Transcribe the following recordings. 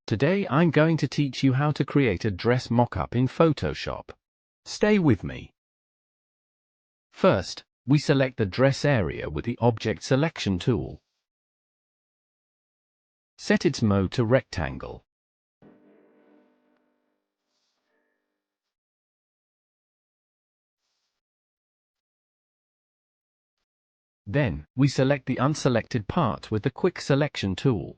Today I'm going to teach you how to create a dress mockup in Photoshop. Stay with me. First, we select the dress area with the Object Selection tool. Set its mode to rectangle. Then, we select the unselected part with the Quick Selection tool.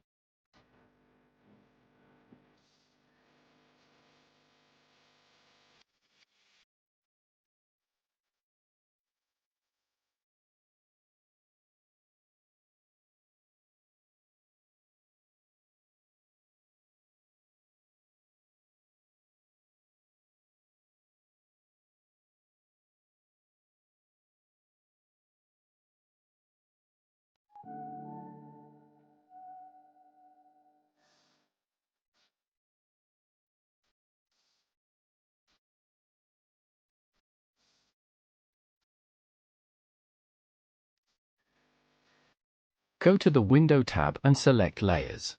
Go to the Window tab and select Layers.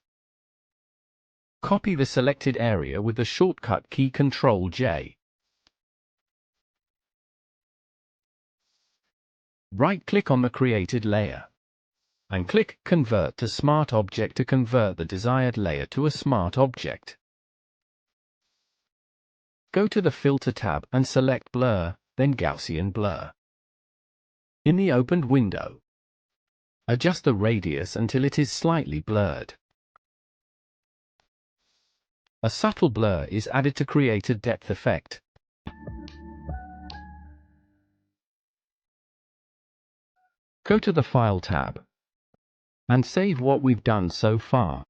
Copy the selected area with the shortcut key Ctrl+J. Right-click on the created layer and click Convert to Smart Object to convert the desired layer to a smart object. Go to the Filter tab and select Blur, then Gaussian Blur. In the opened window, adjust the radius until it is slightly blurred. A subtle blur is added to create a depth effect. Go to the File tab and save what we've done so far.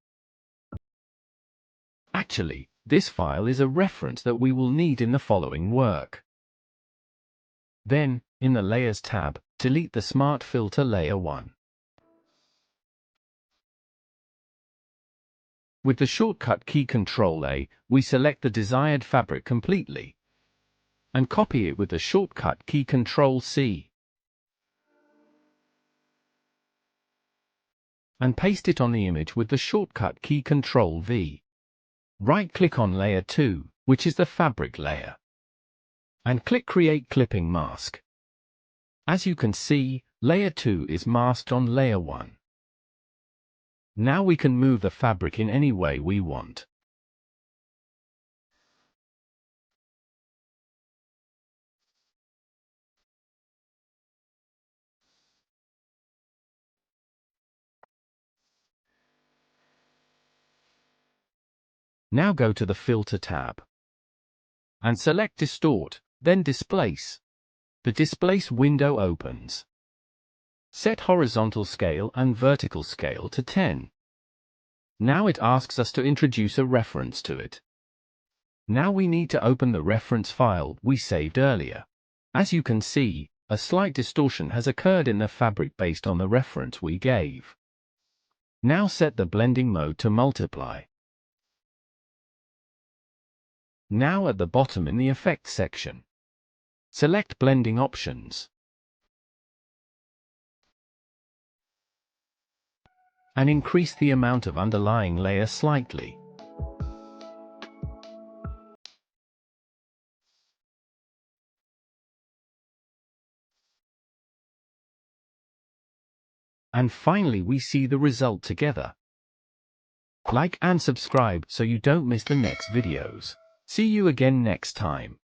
Actually, this file is a reference that we will need in the following work. Then, in the Layers tab, delete the Smart Filter Layer 1. With the shortcut key Ctrl+A, we select the desired fabric completely and copy it with the shortcut key Ctrl+C and paste it on the image with the shortcut key Ctrl+V. Right-click on Layer 2, which is the fabric layer, and click Create Clipping Mask. As you can see, Layer 2 is masked on Layer 1. Now we can move the fabric in any way we want. Now go to the Filter tab and select Distort, then Displace. The Displace window opens. Set horizontal scale and vertical scale to 10. Now it asks us to introduce a reference to it. Now we need to open the reference file we saved earlier. As you can see, a slight distortion has occurred in the fabric based on the reference we gave. Now set the blending mode to multiply. Now at the bottom in the Effects section, select Blending Options and increase the amount of underlying layer slightly. And finally we see the result together. Like and subscribe so you don't miss the next videos. See you again next time.